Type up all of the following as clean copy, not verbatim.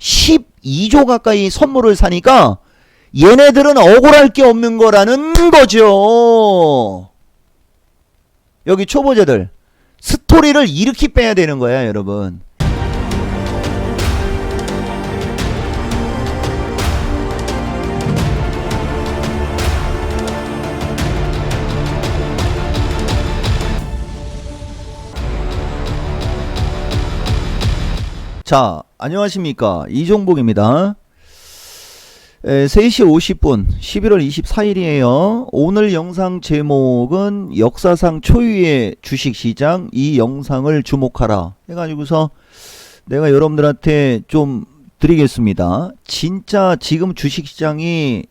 12조 가까이 선물을 사니까 얘네들은 억울할 게 없는 거라는 거죠. 여기 초보자들 스토리를 이렇게 빼야 되는 거야, 여러분. 자, 안녕하십니까, 이종복입니다. 3시 50분 11월 24일이에요 오늘 영상 제목은 역사상 초유의 주식시장, 이 영상을 주목하라 해가지고서 내가 여러분들한테 좀 드리겠습니다. 진짜 지금 주식시장이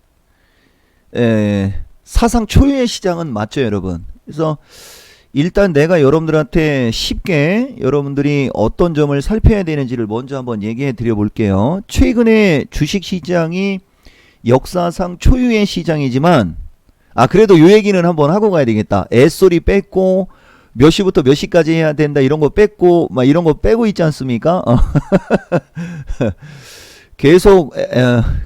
사상 초유의 시장은 맞죠, 여러분? 그래서 일단 내가 여러분들한테 쉽게 여러분들이 어떤 점을 살펴야 되는지를 먼저 한번 얘기해 드려 볼게요. 최근에 주식시장이 역사상 초유의 시장이지만 그래도 요 얘기는 한번 하고 가야 되겠다. 애소리 뺐고 몇 시부터 몇 시까지 해야 된다 이런 거 뺐고 막 이런 거 빼고 있지 않습니까? 계속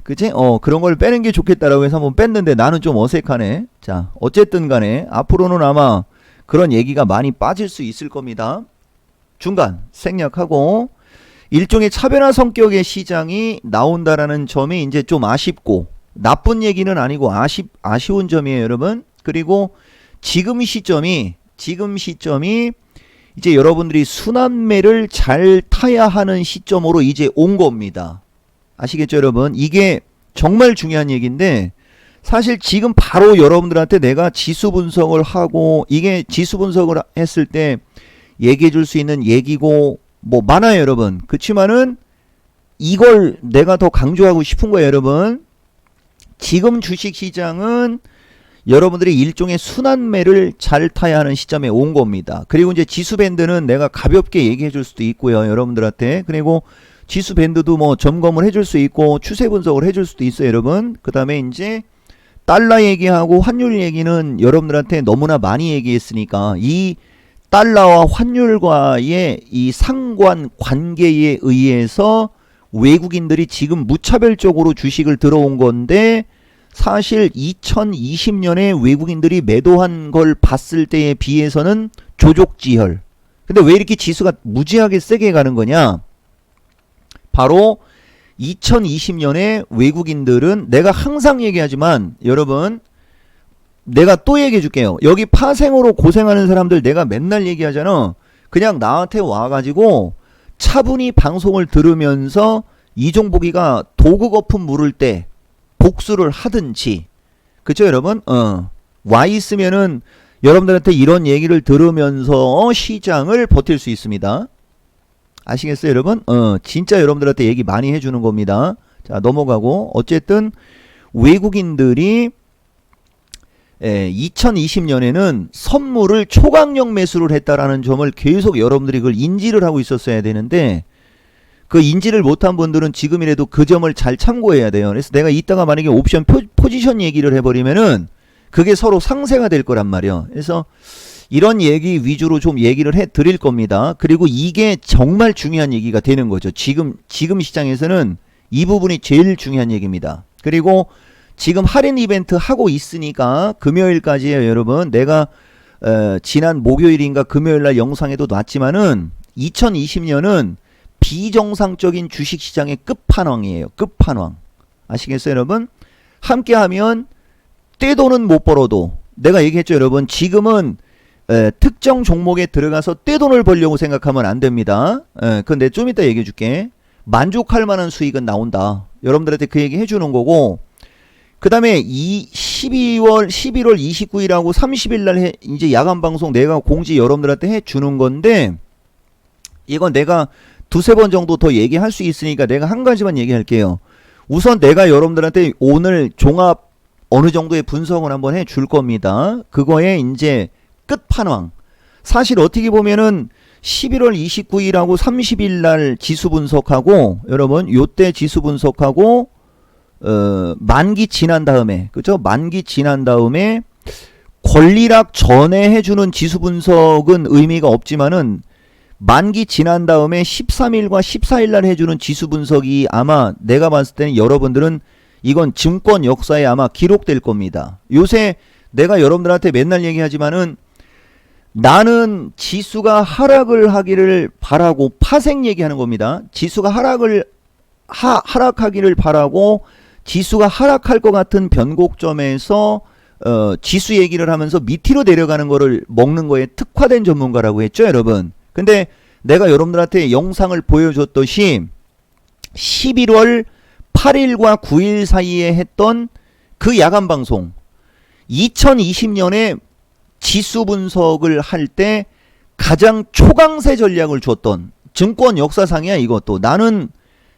그치? 그런 걸 빼는 게 좋겠다라고 해서 한번 뺐는데 나는 좀 어색하네. 자, 어쨌든 간에 앞으로는 아마 그런 얘기가 많이 빠질 수 있을 겁니다. 중간 생략하고 일종의 차별화 성격의 시장이 나온다라는 점이 이제 좀 아쉽고, 나쁜 얘기는 아니고 아쉬운 점이에요, 여러분. 그리고 지금 시점이 이제 여러분들이 순환매를 잘 타야 하는 시점으로 이제 온 겁니다. 아시겠죠, 여러분? 이게 정말 중요한 얘기인데, 사실 지금 바로 여러분들한테 내가 지수 분석을 하고, 이게 지수 분석을 했을 때 얘기해 줄 수 있는 얘기고 뭐 많아요, 여러분. 그치만은 이걸 내가 더 강조하고 싶은 거예요, 여러분. 지금 주식시장은 여러분들이 일종의 순환매를 잘 타야 하는 시점에 온 겁니다. 그리고 이제 지수밴드는 내가 가볍게 얘기해 줄 수도 있고요, 여러분들한테. 그리고 지수밴드도 뭐 점검을 해줄 수 있고 추세 분석을 해줄 수도 있어요, 여러분. 그 다음에 이제 달러 얘기하고 환율 얘기는 여러분들한테 너무나 많이 얘기했으니까 이 달러와 환율과의 이 상관 관계에 의해서 외국인들이 지금 무차별적으로 주식을 들어온 건데, 사실 2020년에 외국인들이 매도한 걸 봤을 때에 비해서는 조족지혈. 근데 왜 이렇게 지수가 무지하게 세게 가는 거냐? 바로 2020년에 외국인들은, 내가 항상 얘기하지만 여러분 내가 또 얘기해 줄게요. 여기 파생으로 고생하는 사람들 내가 맨날 얘기하잖아. 그냥 나한테 와가지고 차분히 방송을 들으면서 이종복이가 도구 거품 물을 때 복수를 하든지, 그쵸 여러분? 와 있으면은 여러분들한테 이런 얘기를 들으면서 시장을 버틸 수 있습니다. 아시겠어요, 여러분? 진짜 여러분들한테 얘기 많이 해주는 겁니다. 자, 넘어가고, 어쨌든 외국인들이 2020년에는 선물을 초강력 매수를 했다라는 점을 계속 여러분들이 그걸 인지를 하고 있었어야 되는데, 그 인지를 못한 분들은 지금이라도 그 점을 잘 참고해야 돼요. 그래서 내가 이따가 만약에 옵션 포지션 얘기를 해버리면은 그게 서로 상쇄가 될 거란 말이에요. 그래서 이런 얘기 위주로 좀 얘기를 해 드릴 겁니다. 그리고 이게 정말 중요한 얘기가 되는 거죠. 지금 시장에서는 이 부분이 제일 중요한 얘기입니다. 그리고 지금 할인 이벤트 하고 있으니까 금요일까지예요, 여러분. 내가 지난 목요일인가 금요일날 영상에도 놨지만은 2020년은 비정상적인 주식시장의 끝판왕이에요. 끝판왕. 아시겠어요, 여러분? 함께하면 떼돈은 못 벌어도, 내가 얘기했죠, 여러분. 지금은 특정 종목에 들어가서 떼돈을 벌려고 생각하면 안 됩니다. 근데 좀 이따 얘기해 줄게. 만족할 만한 수익은 나온다. 여러분들한테 그 얘기 해주는 거고, 그 다음에 이 11월 29일하고 30일날 이제 야간 방송 내가 공지 여러분들한테 해주는 건데, 이건 내가 두세 번 정도 더 얘기할 수 있으니까 내가 한 가지만 얘기할게요. 우선 내가 여러분들한테 오늘 종합 어느 정도의 분석을 한번 해줄 겁니다. 그거에 이제 끝판왕. 사실 어떻게 보면은 11월 29일하고 30일날 지수 분석하고, 여러분 요때 지수 분석하고 만기 지난 다음에, 그죠? 만기 지난 다음에 권리락 전에 해주는 지수 분석은 의미가 없지만은 만기 지난 다음에 13일과 14일 날 해주는 지수 분석이 아마 내가 봤을 때는 여러분들은 이건 증권 역사에 아마 기록될 겁니다. 요새 내가 여러분들한테 맨날 얘기하지만은 나는 지수가 하락을 하기를 바라고 파생 얘기하는 겁니다. 지수가 하락하기를 바라고 지수가 하락할 것 같은 변곡점에서 지수 얘기를 하면서 밑으로 내려가는 거를 먹는 거에 특화된 전문가라고 했죠, 여러분. 근데 내가 여러분들한테 영상을 보여줬듯이 11월 8일과 9일 사이에 했던 그 야간 방송 2020년에 지수 분석을 할 때 가장 초강세 전략을 줬던 증권 역사상이야. 이것도 나는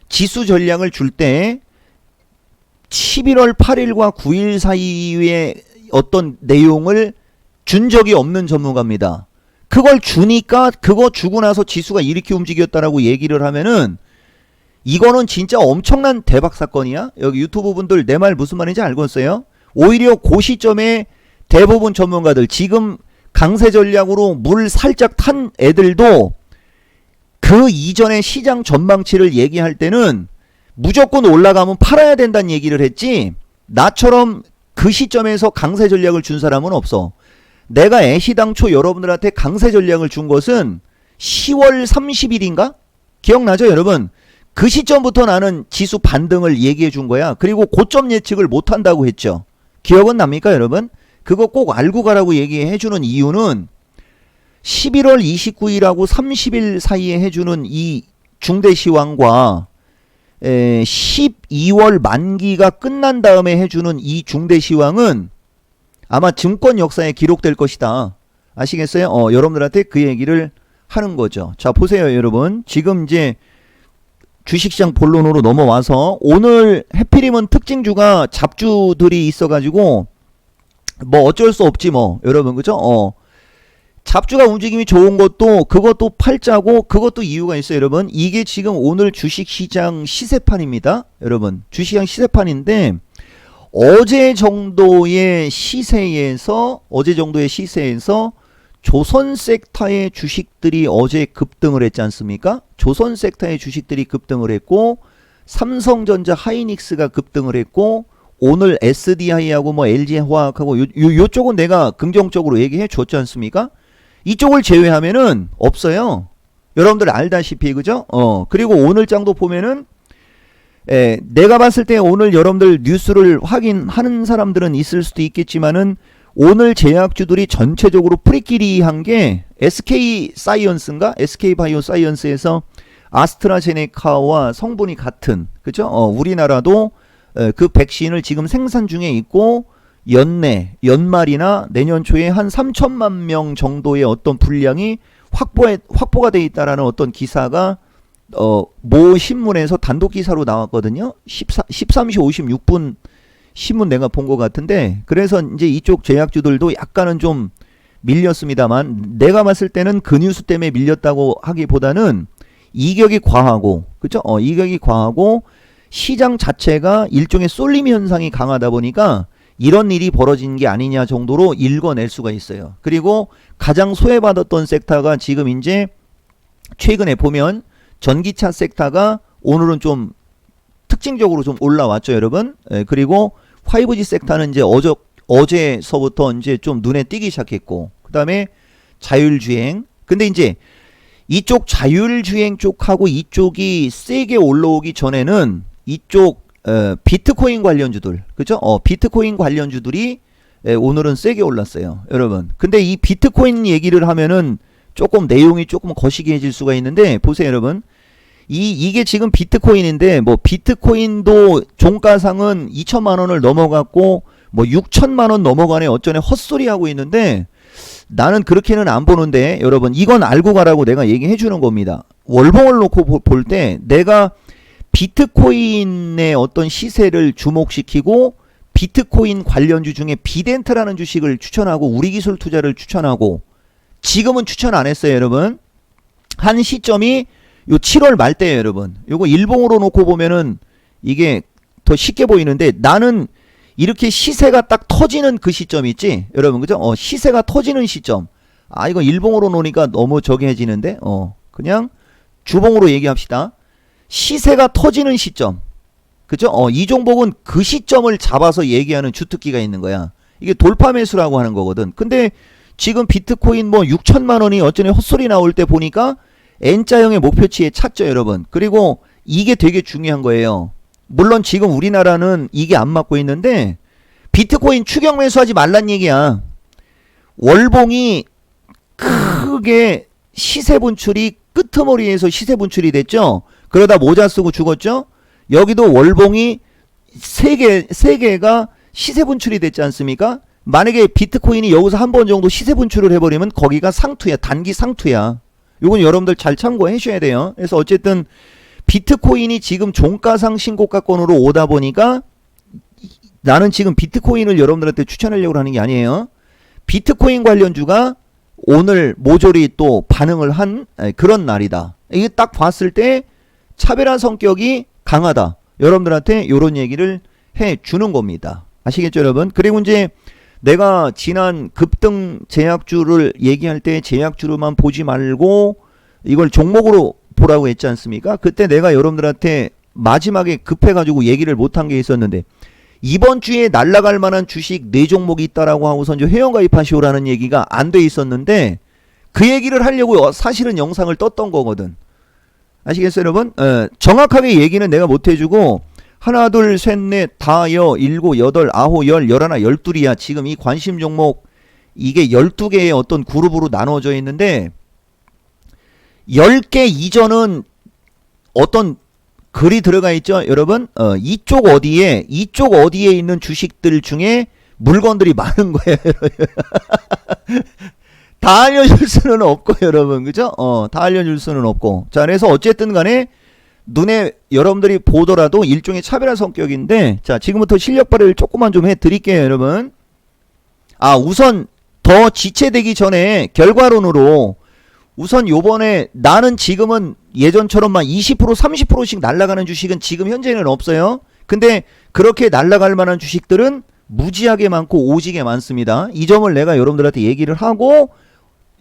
지수 전략을 줄 때 11월 8일과 9일 사이에 어떤 내용을 준 적이 없는 전문가입니다. 그걸 주니까 그거 주고 나서 지수가 이렇게 움직였다라고 얘기를 하면은 이거는 진짜 엄청난 대박 사건이야. 여기 유튜브 분들 내 말 무슨 말인지 알겠어요? 오히려 그 시점에 대부분 전문가들 지금 강세 전략으로 물 살짝 탄 애들도 그 이전에 시장 전망치를 얘기할 때는 무조건 올라가면 팔아야 된다는 얘기를 했지, 나처럼 그 시점에서 강세 전략을 준 사람은 없어. 내가 애시당초 여러분들한테 강세 전략을 준 것은 10월 30일인가? 기억나죠, 여러분? 그 시점부터 나는 지수 반등을 얘기해 준 거야. 그리고 고점 예측을 못 한다고 했죠. 기억은 납니까, 여러분? 그거 꼭 알고 가라고 얘기해 주는 이유는 11월 29일하고 30일 사이에 해주는 이 중대시황과 12월 만기가 끝난 다음에 해주는 이 중대시황은 아마 증권 역사에 기록될 것이다. 아시겠어요? 여러분들한테 그 얘기를 하는 거죠. 자, 보세요, 여러분. 지금 이제 주식시장 본론으로 넘어와서 오늘 해피림은 특징주가 잡주들이 있어가지고 뭐 어쩔 수 없지 뭐, 여러분, 그죠? 잡주가 움직임이 좋은 것도 그것도 팔자고 그것도 이유가 있어요, 여러분. 이게 지금 오늘 주식시장 시세판입니다, 여러분. 주식시장 시세판인데 어제 정도의 시세에서 조선 섹터의 주식들이 어제 급등을 했지 않습니까? 조선 섹터의 주식들이 급등을 했고 삼성전자 하이닉스가 급등을 했고 오늘 SDI하고 뭐 LG화학하고 요쪽은 내가 긍정적으로 얘기해 줬지 않습니까? 이쪽을 제외하면은 없어요. 여러분들 알다시피, 그죠? 그리고 오늘 장도 보면은 내가 봤을 때 오늘 여러분들 뉴스를 확인하는 사람들은 있을 수도 있겠지만은 오늘 제약주들이 전체적으로 프리끼리한 게 SK사이언스인가? SK바이오사이언스에서 아스트라제네카와 성분이 같은, 그죠? 우리나라도 그 백신을 지금 생산 중에 있고 연말이나 내년 초에 한 3천만 명 정도의 어떤 분량이 확보가 돼 있다라는 어떤 기사가 모 신문에서 단독 기사로 나왔거든요. 13시 56분 신문 내가 본 것 같은데, 그래서 이제 이쪽 제약주들도 약간은 좀 밀렸습니다만 내가 봤을 때는 그 뉴스 때문에 밀렸다고 하기보다는 이격이 과하고, 그죠? 이격이 과하고 시장 자체가 일종의 쏠림 현상이 강하다 보니까 이런 일이 벌어진 게 아니냐 정도로 읽어낼 수가 있어요. 그리고 가장 소외받았던 섹터가 지금 이제 최근에 보면 전기차 섹터가 오늘은 좀 특징적으로 좀 올라왔죠, 여러분. 그리고 5G 섹터는 이제 어제서부터 이제 좀 눈에 띄기 시작했고, 그 다음에 자율주행. 근데 이제 이쪽 자율주행 쪽하고 이쪽이 세게 올라오기 전에는 이쪽 비트코인 관련주들, 그죠? 비트코인 관련주들이 오늘은 세게 올랐어요, 여러분. 근데 이 비트코인 얘기를 하면은 조금 내용이 조금 거시기해질 수가 있는데, 보세요, 여러분. 이게 지금 비트코인인데, 뭐 비트코인도 종가상은 2천만 원을 넘어갔고 뭐 6천만 원 넘어가네 어쩌네 헛소리 하고 있는데, 나는 그렇게는 안 보는데, 여러분, 이건 알고 가라고 내가 얘기해 주는 겁니다. 월봉을 놓고 볼 때 내가 비트코인의 어떤 시세를 주목시키고 비트코인 관련주 중에 비덴트라는 주식을 추천하고 우리기술 투자를 추천하고, 지금은 추천 안 했어요, 여러분. 한 시점이 요 7월 말 때예요, 여러분. 요거 일봉으로 놓고 보면은 이게 더 쉽게 보이는데, 나는 이렇게 시세가 딱 터지는 그 시점 있지, 여러분, 그죠? 시세가 터지는 시점. 이거 일봉으로 놓으니까 너무 저기해지는데, 그냥 주봉으로 얘기합시다. 시세가 터지는 시점. 그죠? 이 종목은 그 시점을 잡아서 얘기하는 주특기가 있는 거야. 이게 돌파 매수라고 하는 거거든. 근데 지금 비트코인 뭐 6천만 원이 어쩌네 헛소리 나올 때 보니까 N자형의 목표치에 찼죠, 여러분. 그리고 이게 되게 중요한 거예요. 물론 지금 우리나라는 이게 안 맞고 있는데 비트코인 추격 매수하지 말란 얘기야. 월봉이 크게 시세 분출이 끄트머리에서 시세 분출이 됐죠. 그러다 모자 쓰고 죽었죠. 여기도 월봉이 세 개가 시세 분출이 됐지 않습니까? 만약에 비트코인이 여기서 한 번 정도 시세 분출을 해버리면 거기가 상투야. 단기 상투야. 요건 여러분들 잘 참고해 주셔야 돼요. 그래서 어쨌든 비트코인이 지금 종가상 신고가권으로 오다 보니까 나는 지금 비트코인을 여러분들한테 추천하려고 하는 게 아니에요. 비트코인 관련주가 오늘 모조리 또 반응을 한 그런 날이다. 이게 딱 봤을 때 차별화 성격이 강하다. 여러분들한테 이런 얘기를 해 주는 겁니다. 아시겠죠, 여러분? 그리고 이제 내가 지난 급등 제약주를 얘기할 때 제약주로만 보지 말고 이걸 종목으로 보라고 했지 않습니까? 그때 내가 여러분들한테 마지막에 급해가지고 얘기를 못한 게 있었는데 이번 주에 날아갈 만한 주식 4종목이 있다라고 하고서 이제 회원가입하시오라는 얘기가 안 돼 있었는데 그 얘기를 하려고 사실은 영상을 떴던 거거든. 아시겠어요, 여러분? 정확하게 얘기는 내가 못 해주고 하나, 둘, 셋, 넷, 다, 일곱, 여덟, 아홉, 열, 열하나, 열둘이야. 지금 이 관심 종목 이게 12개의 어떤 그룹으로 나눠져 있는데 10개 이전은 어떤 글이 들어가 있죠, 여러분? 이쪽 어디에 있는 주식들 중에 물건들이 많은 거예요. 다 알려줄 수는 없고, 여러분. 그죠? 다 알려줄 수는 없고. 자, 그래서 어쨌든 간에 눈에 여러분들이 보더라도 일종의 차별화 성격인데, 자, 지금부터 실력 발휘를 조금만 좀 해드릴게요, 여러분. 우선 더 지체되기 전에 결과론으로 우선 요번에 나는 지금은 예전처럼 막 20% 30%씩 날아가는 주식은 지금 현재는 없어요. 근데 그렇게 날아갈 만한 주식들은 무지하게 많고 오지게 많습니다. 이 점을 내가 여러분들한테 얘기를 하고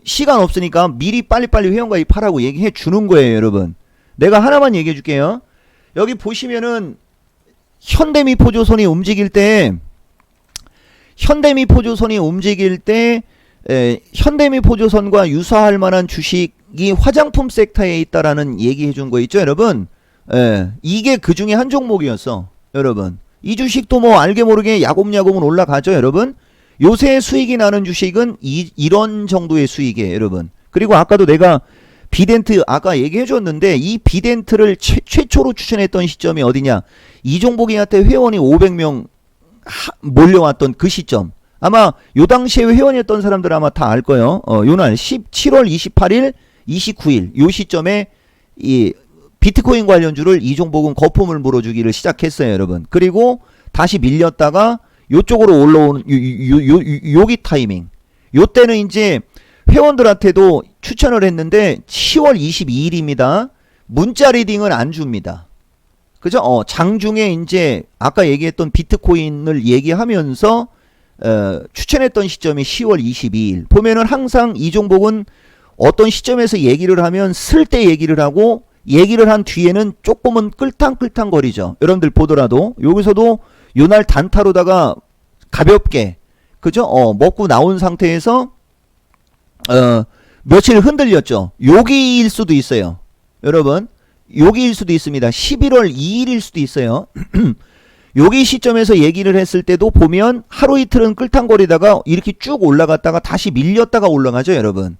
시간 없으니까 미리 빨리빨리 회원가입하라고 얘기해 주는 거예요, 여러분. 내가 하나만 얘기해 줄게요. 여기 보시면은 현대미포조선이 움직일 때 현대미포조선과 유사할 만한 주식이 화장품 섹터에 있다라는 얘기해 준 거 있죠, 여러분? 이게 그 중에 한 종목이었어, 여러분. 이 주식도 뭐 알게 모르게 야곱야곱은 올라가죠, 여러분? 요새 수익이 나는 주식은 이런 정도의 수익이에요, 여러분. 그리고 아까도 내가 비덴트 아까 얘기해 줬는데 이 비덴트를 최초로 추천했던 시점이 어디냐? 이 종목한테 회원이 500명 몰려왔던 그 시점. 아마 요 당시에 회원이었던 사람들 아마 다 알 거예요. 요날 7월 28일, 29일 요 시점에 이 비트코인 관련주를 이 종목은 거품을 물어주기를 시작했어요, 여러분. 그리고 다시 밀렸다가 요쪽으로 올라오는 요기 타이밍. 요때는 이제 회원들한테도 추천을 했는데 10월 22일입니다. 문자 리딩은 안 줍니다. 그죠? 장중에 이제 아까 얘기했던 비트코인을 얘기하면서 추천했던 시점이 10월 22일. 보면은 항상 이 종목은 어떤 시점에서 얘기를 하면 쓸 때 얘기를 하고 얘기를 한 뒤에는 조금은 끌탕끌탕 거리죠. 여러분들 보더라도 여기서도 요날 단타로다가 가볍게 그죠? 먹고 나온 상태에서 며칠 흔들렸죠. 여기일 수도 있어요. 여러분 여기일 수도 있습니다. 11월 2일일 수도 있어요. 여기 시점에서 얘기를 했을 때도 보면 하루 이틀은 끌탕거리다가 이렇게 쭉 올라갔다가 다시 밀렸다가 올라가죠, 여러분.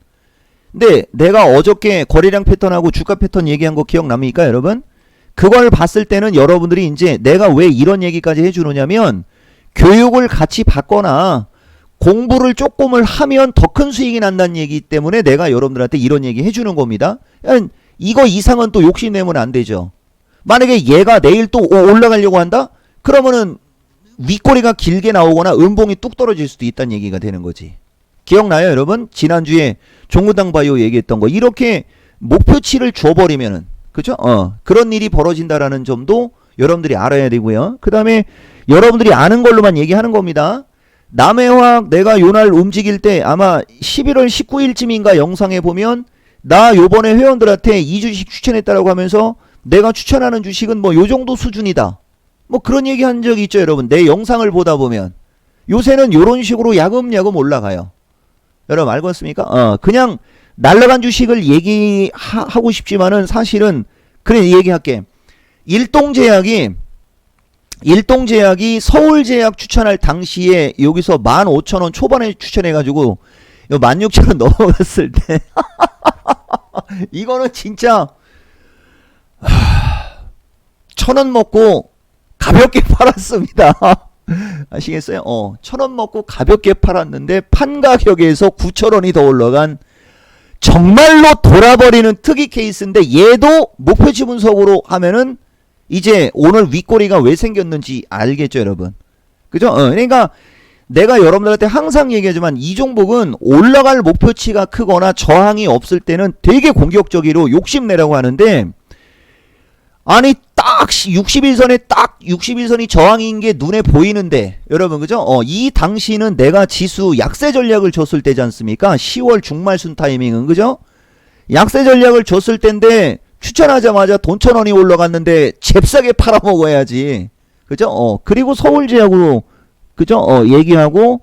근데 내가 어저께 거래량 패턴하고 주가 패턴 얘기한 거 기억납니까, 여러분? 그걸 봤을 때는 여러분들이 이제 내가 왜 이런 얘기까지 해주느냐면 교육을 같이 받거나 공부를 조금을 하면 더 큰 수익이 난다는 얘기 때문에 내가 여러분들한테 이런 얘기 해주는 겁니다. 이거 이상은 또 욕심내면 안 되죠. 만약에 얘가 내일 또 올라가려고 한다? 그러면은 윗꼬리가 길게 나오거나 음봉이 뚝 떨어질 수도 있다는 얘기가 되는 거지. 기억나요, 여러분? 지난주에 종무당 바이오 얘기했던 거. 이렇게 목표치를 줘버리면은 그죠? 그런 일이 벌어진다라는 점도 여러분들이 알아야 되고요. 그 다음에 여러분들이 아는 걸로만 얘기하는 겁니다. 남해화학 내가 요날 움직일 때 아마 11월 19일쯤인가 영상에 보면 나 요번에 회원들한테 이 주식 추천했다라고 하면서 내가 추천하는 주식은 뭐 요 정도 수준이다. 뭐 그런 얘기 한 적이 있죠, 여러분. 내 영상을 보다 보면. 요새는 요런 식으로 야금야금 올라가요. 여러분 알고 있습니까? 그냥 날라간 주식을 얘기하고 싶지만은 사실은 그래 얘기할게. 일동제약이 서울제약 추천할 당시에 여기서 15,000원 초반에 추천해가지고 16,000원 넘어갔을 때 이거는 진짜 1,000원 먹고 가볍게 팔았습니다. 아시겠어요? 1,000원 먹고 가볍게 팔았는데 판 가격에서 9,000원이 더 올라간 정말로 돌아버리는 특이 케이스인데, 얘도 목표치 분석으로 하면은 이제 오늘 윗꼬리가 왜 생겼는지 알겠죠, 여러분? 그죠? 그러니까 내가 여러분들한테 항상 얘기하지만 이 종목은 올라갈 목표치가 크거나 저항이 없을 때는 되게 공격적으로 욕심내라고 하는데, 아니 딱 61선에 딱 61선이 저항인 게 눈에 보이는데 여러분 그죠? 이 당시는 내가 지수 약세 전략을 줬을 때지 않습니까? 10월 중말순 타이밍은 그죠? 약세 전략을 줬을 때인데 추천하자마자 돈 1,000원이 올라갔는데 잽싸게 팔아먹어야지. 그죠? 그리고 서울제약으로 그죠? 얘기하고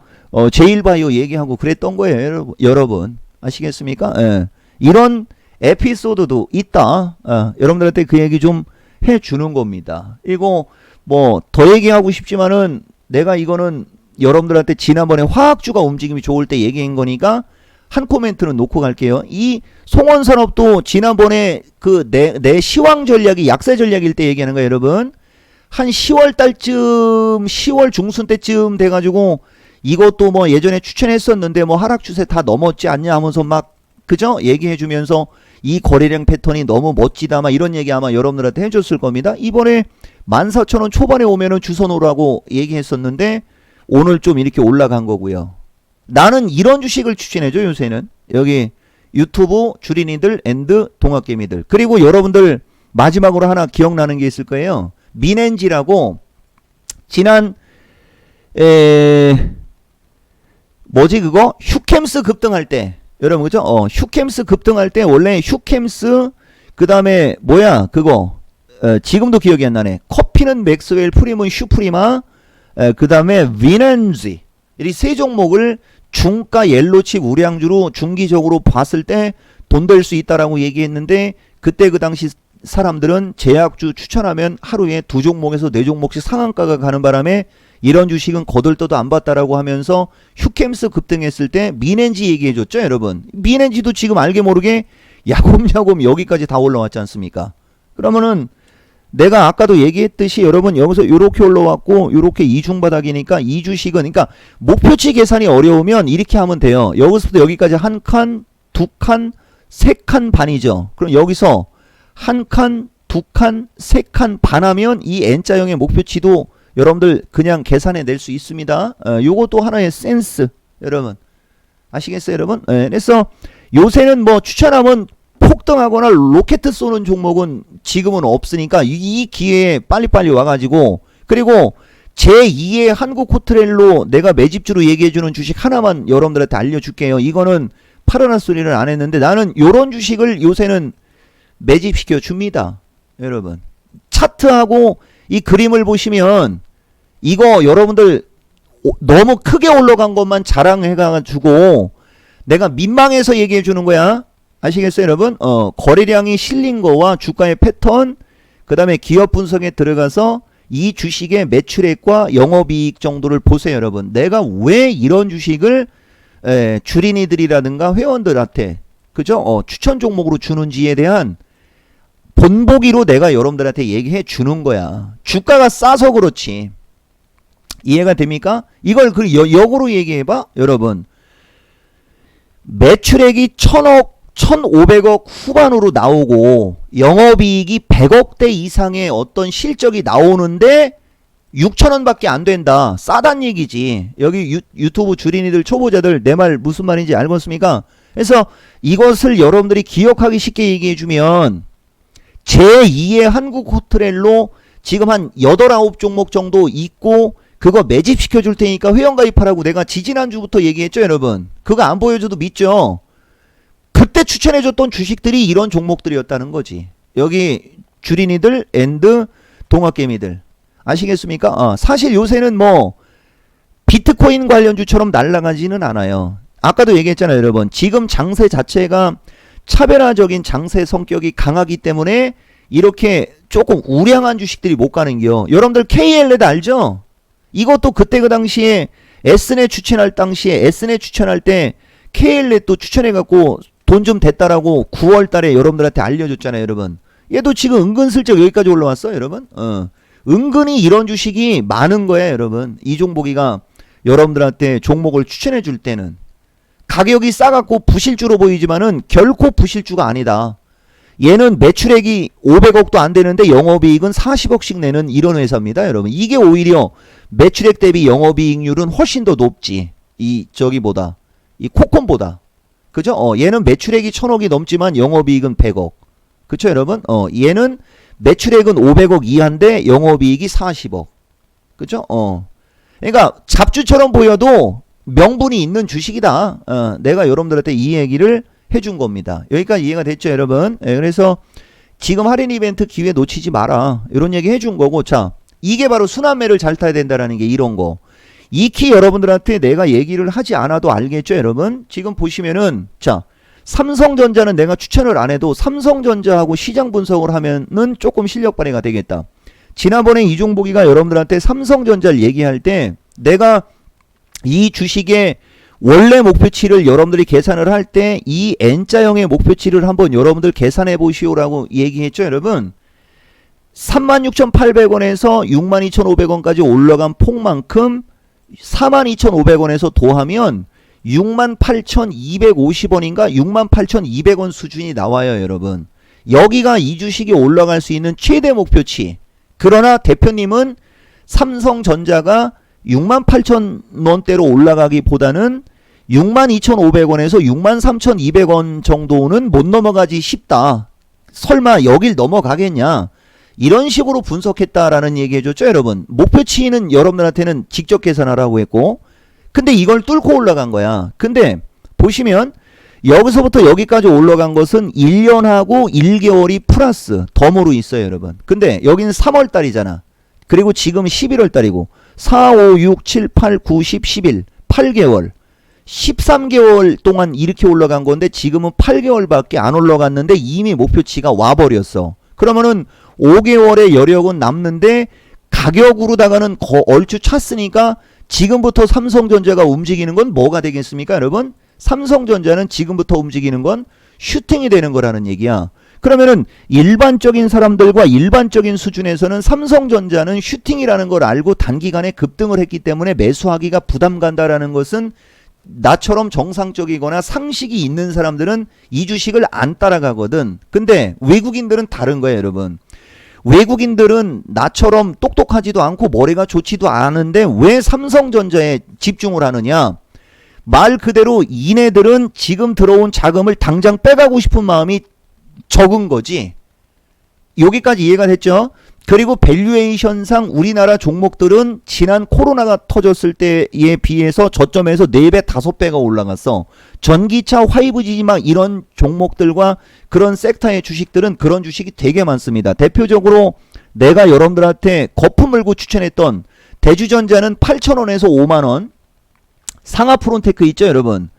제일바이오 얘기하고 그랬던 거예요, 여러분. 아시겠습니까? 예. 이런 에피소드도 있다. 여러분들한테 그 얘기 좀 해주는 겁니다. 이거 뭐 더 얘기하고 싶지만은 내가 이거는 여러분들한테 지난번에 화학주가 움직임이 좋을 때 얘기한 거니까 한 코멘트는 놓고 갈게요. 이 송원산업도 지난번에 그 내 시황 전략이 약세 전략일 때 얘기하는 거예요, 여러분. 한 10월 달쯤 10월 중순 때쯤 돼가지고 이것도 뭐 예전에 추천했었는데 뭐 하락 추세 다 넘었지 않냐 하면서 막 그죠? 얘기해주면서 이 거래량 패턴이 너무 멋지다 막 이런 얘기 아마 여러분들한테 해줬을 겁니다. 이번에 14,000원 초반에 오면은 주소 놓으라고 얘기했었는데 오늘 좀 이렇게 올라간 거고요. 나는 이런 주식을 추천해줘 요새는. 여기 유튜브 주린이들 앤드 동학개미들. 그리고 여러분들 마지막으로 하나 기억나는 게 있을 거예요. 민엔지라고 지난 뭐지 그거? 휴캠스 급등할 때 여러분 그죠? 휴캠스 급등할 때 원래 휴캠스 그 다음에 뭐야 그거 지금도 기억이 안 나네. 커피는 맥스웰, 프림은 슈프리마, 그 다음에 위넨지 이 세 종목을 중가 옐로칩 우량주로 중기적으로 봤을 때 돈 될 수 있다라고 얘기했는데 그때 그 당시 사람들은 제약주 추천하면 하루에 2종목에서 4종목씩 상한가가 가는 바람에 이런 주식은 거들떠도 안 봤다라고 하면서 휴캠스 급등했을 때 민엔지 얘기해줬죠, 여러분. 민엔지도 지금 알게 모르게 야곱야곱 여기까지 다 올라왔지 않습니까? 그러면은 내가 아까도 얘기했듯이 여러분 여기서 요렇게 올라왔고 요렇게 이중바닥이니까 이 주식은 그러니까 목표치 계산이 어려우면 이렇게 하면 돼요. 여기서부터 여기까지 한 칸, 두 칸, 세 칸 반이죠. 그럼 여기서 한 칸, 두 칸, 세 칸 반 하면 이 N자형의 목표치도 여러분들 그냥 계산해 낼 수 있습니다. 요것도 하나의 센스 여러분 아시겠어요 여러분? 그래서 요새는 뭐 추천하면 폭등하거나 로켓 쏘는 종목은 지금은 없으니까 이 기회에 빨리빨리 와가지고 그리고 제2의 한국 호텔로 내가 매집주로 얘기해주는 주식 하나만 여러분들한테 알려줄게요. 이거는 파란한 소리를 안 했는데 나는 요런 주식을 요새는 매집시켜 줍니다. 여러분 차트하고 이 그림을 보시면 이거 여러분들 너무 크게 올라간 것만 자랑해가지고 내가 민망해서 얘기해 주는 거야. 아시겠어요 여러분? 거래량이 실린 거와 주가의 패턴 그 다음에 기업 분석에 들어가서 이 주식의 매출액과 영업이익 정도를 보세요 여러분. 내가 왜 이런 주식을 주린이들이라든가 회원들한테 그죠? 추천 종목으로 주는지에 대한 본보기로 내가 여러분들한테 얘기해 주는 거야. 주가가 싸서 그렇지. 이해가 됩니까? 이걸 역으로 얘기해봐 여러분. 매출액이 1,000억 1,500억 후반으로 나오고 영업이익이 100억대 이상의 어떤 실적이 나오는데 6,000원 밖에 안 된다. 싸단 얘기지. 여기 유튜브 주린이들 초보자들 내 말 무슨 말인지 알겠습니까? 그래서 이것을 여러분들이 기억하기 쉽게 얘기해 주면 제2의 한국 호텔로 지금 한 8, 9종목 정도 있고 그거 매집시켜 줄 테니까 회원가입하라고 내가 지지난주부터 얘기했죠 여러분. 그거 안 보여줘도 믿죠. 그 그때 추천해줬던 주식들이 이런 종목들이었다는 거지. 여기 주린이들 앤드 동학개미들 아시겠습니까? 사실 요새는 뭐 비트코인 관련주처럼 날아가지는 않아요. 아까도 얘기했잖아요, 여러분. 지금 장세 자체가 차별화적인 장세 성격이 강하기 때문에 이렇게 조금 우량한 주식들이 못 가는겨. 여러분들 KLED 알죠? 이것도 그때 그 당시에 S넷 추천할 때 KLED도 추천해갖고 돈 좀 됐다라고 9월 달에 여러분들한테 알려줬잖아요, 여러분. 얘도 지금 은근슬쩍 여기까지 올라왔어, 여러분. 은근히 이런 주식이 많은 거야, 여러분. 이종복이가 여러분들한테 종목을 추천해 줄 때는 가격이 싸갖고 부실주로 보이지만은 결코 부실주가 아니다. 얘는 매출액이 500억도 안 되는데 영업이익은 40억씩 내는 이런 회사입니다, 여러분. 이게 오히려 매출액 대비 영업이익률은 훨씬 더 높지. 이 저기보다, 이 코콤보다. 그죠? 얘는 매출액이 1000억이 넘지만 영업이익은 100억. 그쵸, 여러분? 얘는 매출액은 500억 이하인데 영업이익이 40억. 그죠? 그러니까 잡주처럼 보여도 명분이 있는 주식이다. 내가 여러분들한테 이 얘기를 해준 겁니다. 여기까지 이해가 됐죠, 여러분? 그래서 지금 할인 이벤트 기회 놓치지 마라. 이런 얘기 해준 거고, 자, 이게 바로 순환매를 잘 타야 된다라는 게 이런 거. 익히 여러분들한테 내가 얘기를 하지 않아도 알겠죠, 여러분? 지금 보시면은, 자, 삼성전자는 내가 추천을 안 해도 삼성전자하고 시장 분석을 하면은 조금 실력 발휘가 되겠다. 지난번에 이종복이가 여러분들한테 삼성전자를 얘기할 때 내가 이 주식의 원래 목표치를 여러분들이 계산을 할 때 이 N자형의 목표치를 한번 여러분들 계산해 보시오라고 얘기했죠, 여러분. 36,800원에서 62,500원까지 올라간 폭만큼 42,500원에서 도하면 68,250원인가 68,200원 수준이 나와요, 여러분. 여기가 이 주식이 올라갈 수 있는 최대 목표치. 그러나 대표님은 삼성전자가 68,000원대로 올라가기보다는 62,500원에서 63,200원 정도는 못 넘어가지 싶다. 설마 여길 넘어가겠냐? 이런 식으로 분석했다라는 얘기 해줬죠, 여러분. 목표치는 여러분들한테는 직접 계산하라고 했고, 근데 이걸 뚫고 올라간 거야. 근데 보시면 여기서부터 여기까지 올라간 것은 1년하고 1개월이 플러스 덤으로 있어요, 여러분. 근데 여기는 3월 달이잖아. 그리고 지금 11월 달이고 4, 5, 6, 7, 8, 9, 10, 11 8개월 13개월 동안 이렇게 올라간 건데 지금은 8개월밖에 안 올라갔는데 이미 목표치가 와버렸어. 그러면은 5개월의 여력은 남는데 가격으로다가는 얼추 찼으니까 지금부터 삼성전자가 움직이는 건 뭐가 되겠습니까, 여러분? 삼성전자는 지금부터 움직이는 건 슈팅이 되는 거라는 얘기야. 그러면은 일반적인 사람들과 일반적인 수준에서는 삼성전자는 슈팅이라는 걸 알고 단기간에 급등을 했기 때문에 매수하기가 부담 간다라는 것은 나처럼 정상적이거나 상식이 있는 사람들은 이 주식을 안 따라가거든. 근데 외국인들은 다른 거예요, 여러분. 외국인들은 나처럼 똑똑하지도 않고 머리가 좋지도 않은데 왜 삼성전자에 집중을 하느냐? 말 그대로 이네들은 지금 들어온 자금을 당장 빼가고 싶은 마음이 적은 거지. 여기까지 이해가 됐죠? 그리고 밸류에이션상 우리나라 종목들은 지난 코로나가 터졌을 때에 비해서 저점에서 4배, 5배가 올라갔어. 전기차, 화이브지지 막 이런 종목들과 그런 섹터의 주식들은 그런 주식이 되게 많습니다. 대표적으로 내가 여러분들한테 거품 물고 추천했던 대주전자는 8,000원에서 5만원. 상하프론테크 있죠, 여러분?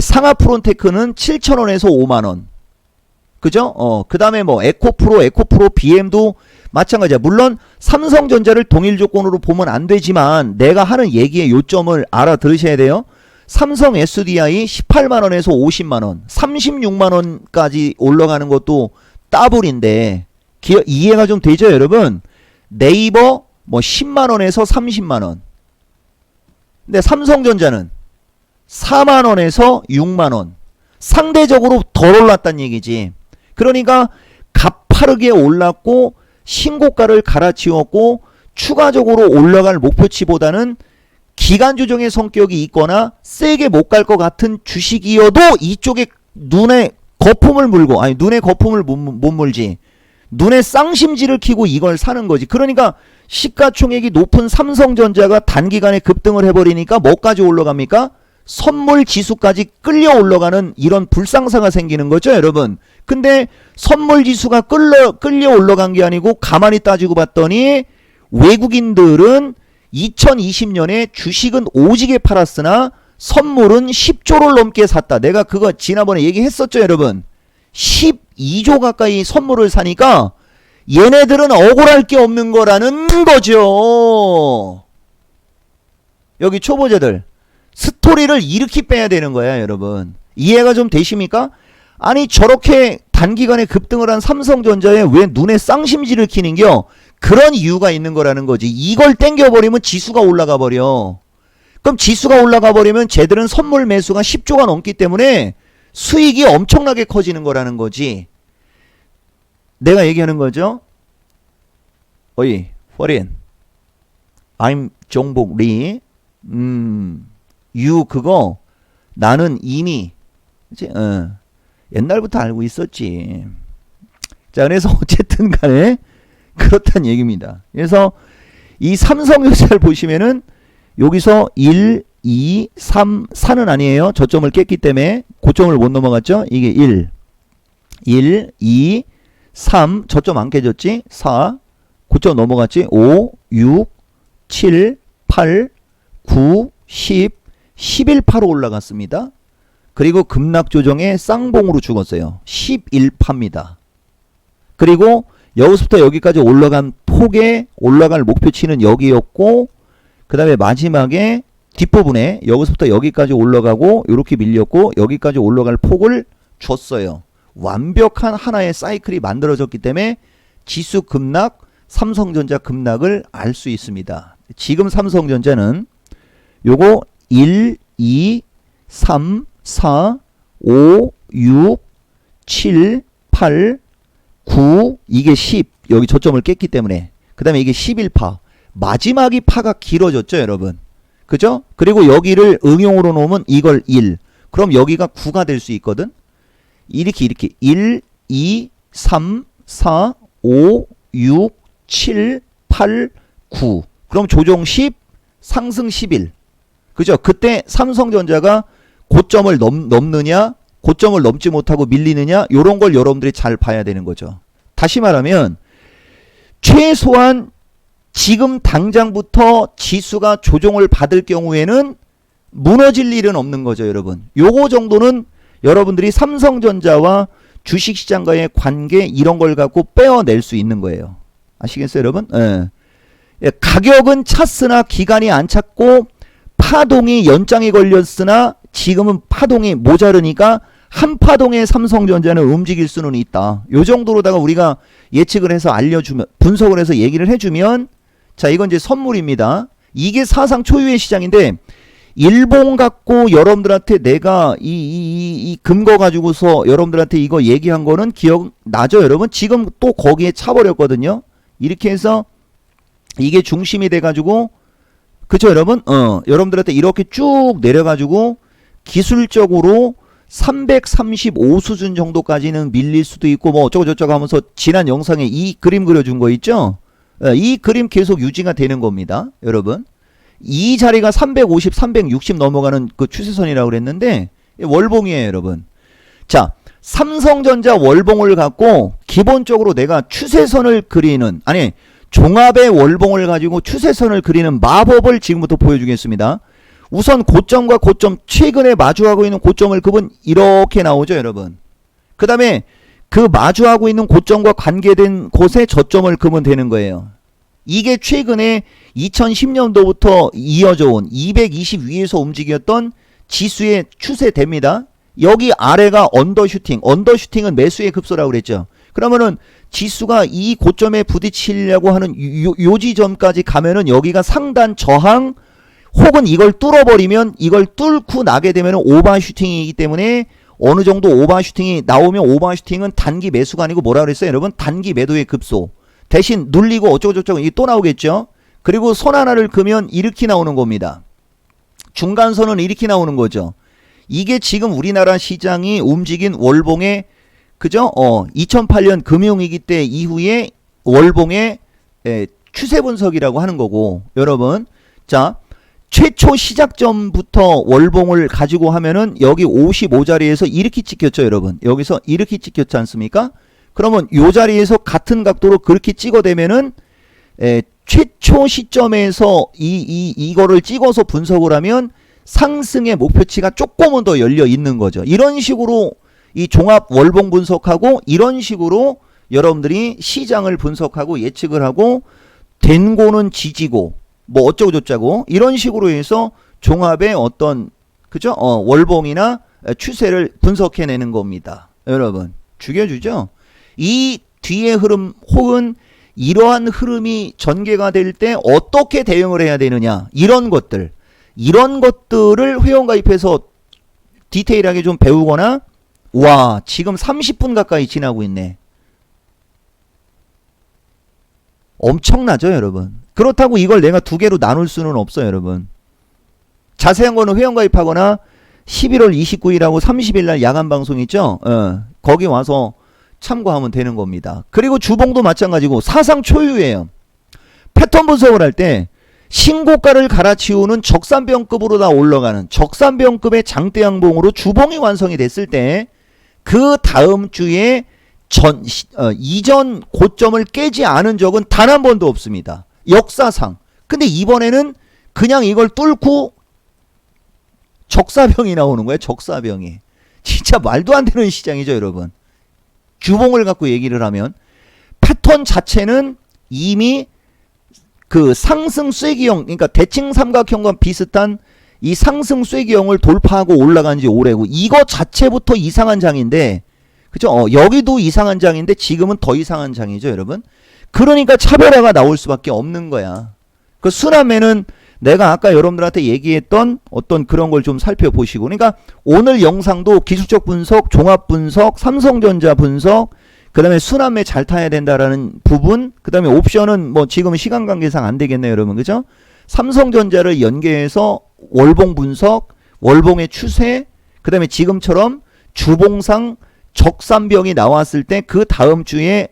상하프론테크는 7,000원에서 5만원. 그죠? 그 다음에 뭐 에코프로, BM도 마찬가지야. 물론 삼성전자를 동일 조건으로 보면 안 되지만 내가 하는 얘기의 요점을 알아들으셔야 돼요. 삼성 SDI 18만원에서 50만원, 36만원까지 올라가는 것도 따블인데 이해가 좀 되죠, 여러분? 네이버 뭐 10만원에서 30만원. 근데 삼성전자는 4만원에서 6만원. 상대적으로 덜 올랐단 얘기지. 그러니까 가파르게 올랐고 신고가를 갈아치웠고 추가적으로 올라갈 목표치보다는 기간 조정의 성격이 있거나 세게 못 갈 것 같은 주식이어도 이쪽에 눈에 거품을 물고, 아니 눈에 거품을 못 물지, 눈에 쌍심지를 키고 이걸 사는 거지. 그러니까 시가총액이 높은 삼성전자가 단기간에 급등을 해버리니까 뭐까지 올라갑니까? 선물 지수까지 끌려 올라가는 이런 불상사가 생기는 거죠, 여러분. 근데 선물 지수가 끌려 올라간 게 아니고 가만히 따지고 봤더니 외국인들은 2020년에 주식은 오지게 팔았으나 선물은 10조를 넘게 샀다. 내가 그거 지난번에 얘기했었죠, 여러분. 12조 가까이 선물을 사니까 얘네들은 억울할 게 없는 거라는 거죠. 여기 초보자들 스토리를 이렇게 빼야 되는 거야, 여러분. 이해가 좀 되십니까? 아니 저렇게 단기간에 급등을 한 삼성전자에 왜 눈에 쌍심지를 키는겨? 그런 이유가 있는 거라는 거지. 이걸 땡겨버리면 지수가 올라가 버려. 그럼 지수가 올라가 버리면 쟤들은 선물 매수가 10조가 넘기 때문에 수익이 엄청나게 커지는 거라는 거지. 내가 얘기하는 거죠. 어이, 허린. I'm 정복 리. 유 그거 나는 이미 그치? 옛날부터 알고 있었지. 자, 그래서 어쨌든 간에 그렇단 얘기입니다. 그래서 이 삼성전자를 보시면은 여기서 1, 2, 3, 4는 아니에요. 저점을 깼기 때문에 고점을 못 넘어갔죠. 이게 1, 2, 3 저점 안 깨졌지. 4 고점 넘어갔지. 5, 6, 7, 8, 9, 10, 11파로 올라갔습니다. 그리고 급락 조정에 쌍봉으로 죽었어요. 11파입니다. 그리고 여기서부터 여기까지 올라간 폭에 올라갈 목표치는 여기였고, 그 다음에 마지막에 뒷부분에 여기서부터 여기까지 올라가고 이렇게 밀렸고 여기까지 올라갈 폭을 줬어요. 완벽한 하나의 사이클이 만들어졌기 때문에 지수 급락, 삼성전자 급락을 알 수 있습니다. 지금 삼성전자는 요거 1, 2, 3, 4, 5, 6, 7, 8, 9 이게 10 여기 저점을 깼기 때문에 그 다음에 이게 11파 마지막이 파가 길어졌죠, 여러분. 그죠? 그리고 여기를 응용으로 놓으면 이걸 1 그럼 여기가 9가 될 수 있거든. 이렇게 1, 2, 3, 4, 5, 6, 7, 8, 9 그럼 조정 10 상승 11 그죠? 그때 삼성전자가 고점을 넘느냐 고점을 넘지 못하고 밀리느냐 요런 걸 여러분들이 잘 봐야 되는 거죠. 다시 말하면 최소한 지금 당장부터 지수가 조정을 받을 경우에는 무너질 일은 없는 거죠, 여러분. 요거 정도는 여러분들이 삼성전자와 주식시장과의 관계 이런 걸 갖고 빼어낼 수 있는 거예요. 아시겠어요, 여러분? 예. 예, 가격은 찼으나 기간이 안 찼고 파동이 연장이 걸렸으나 지금은 파동이 모자르니까 한 파동의 삼성전자는 움직일 수는 있다. 요 정도로다가 우리가 예측을 해서 알려주면 분석을 해서 얘기를 해주면 자 이건 이제 선물입니다. 이게 사상 초유의 시장인데 일본 갖고 여러분들한테 내가 이 근거 가지고서 여러분들한테 이거 얘기한 거는 기억나죠, 여러분? 지금 또 거기에 차버렸거든요. 이렇게 해서 이게 중심이 돼가지고 그쵸, 여러분? 여러분들한테 이렇게 쭉 내려가지고 기술적으로 335 수준 정도까지는 밀릴 수도 있고 뭐 어쩌고저쩌고 하면서 지난 영상에 이 그림 그려준 거 있죠? 이 그림 계속 유지가 되는 겁니다, 여러분. 이 자리가 350, 360 넘어가는 그 추세선이라고 그랬는데 월봉이에요, 여러분. 자, 삼성전자 월봉을 갖고 기본적으로 내가 추세선을 그리는 아니 종합의 월봉을 가지고 추세선을 그리는 마법을 지금부터 보여주겠습니다. 우선 고점과 고점 최근에 마주하고 있는 고점을 그분 이렇게 나오죠, 여러분. 그 다음에 그 마주하고 있는 고점과 관계된 곳에 저점을 그면 되는 거예요. 이게 최근에 2010년도부터 이어져 온 220 위에서 움직였던 지수의 추세됩니다. 여기 아래가 언더슈팅, 언더슈팅은 매수의 급소라고 그랬죠. 그러면은 지수가 이 고점에 부딪히려고 하는 요 지점까지 가면은 여기가 상단 저항 혹은 이걸 뚫어버리면 이걸 뚫고 나게 되면 오버슈팅이기 때문에 어느 정도 오버슈팅이 나오면 오버슈팅은 단기 매수가 아니고 뭐라 그랬어요, 여러분? 단기 매도의 급소. 대신 눌리고 어쩌고저쩌고 이게 또 나오겠죠. 그리고 선 하나를 그면 이렇게 나오는 겁니다. 중간선은 이렇게 나오는 거죠. 이게 지금 우리나라 시장이 움직인 월봉의 그죠? 2008년 금융위기 때 이후에 월봉의 추세 분석이라고 하는 거고, 여러분. 자, 최초 시작점부터 월봉을 가지고 하면은 여기 55자리에서 이렇게 찍혔죠, 여러분. 여기서 이렇게 찍혔지 않습니까? 그러면 요 자리에서 같은 각도로 그렇게 찍어대면은 최초 시점에서 이거를 찍어서 분석을 하면 상승의 목표치가 조금은 더 열려 있는 거죠. 이런 식으로 이 종합 월봉 분석하고 이런 식으로 여러분들이 시장을 분석하고 예측을 하고 된 고는 지지고 뭐 어쩌고 저쩌고 이런 식으로 해서 종합의 어떤 그죠? 월봉이나 추세를 분석해내는 겁니다. 여러분 죽여주죠. 이 뒤의 흐름 혹은 이러한 흐름이 전개가 될 때 어떻게 대응을 해야 되느냐 이런 것들을 회원가입해서 디테일하게 좀 배우거나 와 지금 30분 가까이 지나고 있네. 엄청나죠 여러분. 그렇다고 이걸 내가 두 개로 나눌 수는 없어요 여러분. 자세한 거는 회원가입하거나 11월 29일하고 30일날 야간 방송 있죠. 거기 와서 참고하면 되는 겁니다. 그리고 주봉도 마찬가지고 사상 초유예요. 패턴 분석을 할 때 신고가를 갈아치우는 적산병급으로 다 올라가는 적산병급의 장대양봉으로 주봉이 완성이 됐을 때 그 다음 주에 이전 고점을 깨지 않은 적은 단 한 번도 없습니다. 역사상. 근데 이번에는 그냥 이걸 뚫고 적사병이 나오는 거예요. 적사병이. 진짜 말도 안 되는 시장이죠 여러분. 주봉을 갖고 얘기를 하면 패턴 자체는 이미 그 상승 쐐기형 그러니까 대칭 삼각형과 비슷한 이 상승 쐐기형을 돌파하고 올라간 지 오래고 이거 자체부터 이상한 장인데 그죠? 여기도 이상한 장인데 지금은 더 이상한 장이죠 여러분. 그러니까 차별화가 나올 수밖에 없는 거야. 그 순환매는 내가 아까 여러분들한테 얘기했던 어떤 그런 걸 좀 살펴보시고 그러니까 오늘 영상도 기술적 분석, 종합 분석, 삼성전자 분석 그 다음에 순환매 잘 타야 된다라는 부분 그 다음에 옵션은 뭐 지금 시간 관계상 안 되겠네요 여러분. 그죠? 삼성전자를 연계해서 월봉 분석, 월봉의 추세 그 다음에 지금처럼 주봉상 적산병이 나왔을 때 그 다음 주에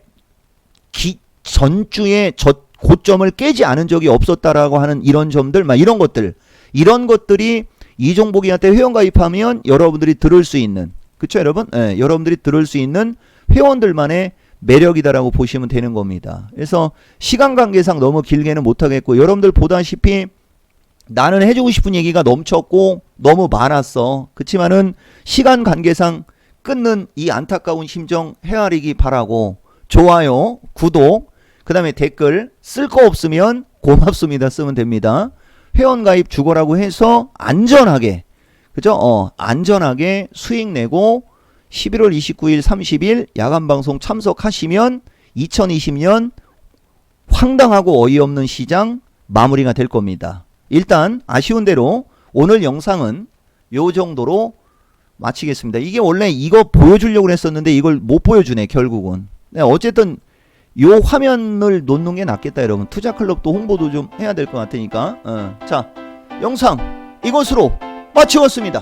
전주에 고점을 깨지 않은 적이 없었다라고 하는 이런 점들, 막 이런 것들이 이종복이한테 회원가입하면 여러분들이 들을 수 있는, 그쵸 여러분? 예, 여러분들이 들을 수 있는 회원들만의 매력이다라고 보시면 되는 겁니다. 그래서 시간 관계상 너무 길게는 못하겠고, 여러분들 보다시피 나는 해주고 싶은 얘기가 넘쳤고 너무 많았어. 그치만은 시간 관계상 끊는 이 안타까운 심정 헤아리기 바라고, 좋아요, 구독, 그 다음에 댓글 쓸 거 없으면 고맙습니다 쓰면 됩니다. 회원가입 주거라고 해서 안전하게, 그죠? 안전하게 수익 내고 11월 29일 30일 야간방송 참석하시면 2020년 황당하고 어이없는 시장 마무리가 될 겁니다. 일단 아쉬운 대로 오늘 영상은 요 정도로 마치겠습니다. 이게 원래 이거 보여주려고 했었는데 이걸 못 보여주네 결국은. 네, 어쨌든 요 화면을 놓는 게 낫겠다 여러분. 투자클럽도 홍보도 좀 해야 될 것 같으니까. 자, 영상 이것으로 마치겠습니다.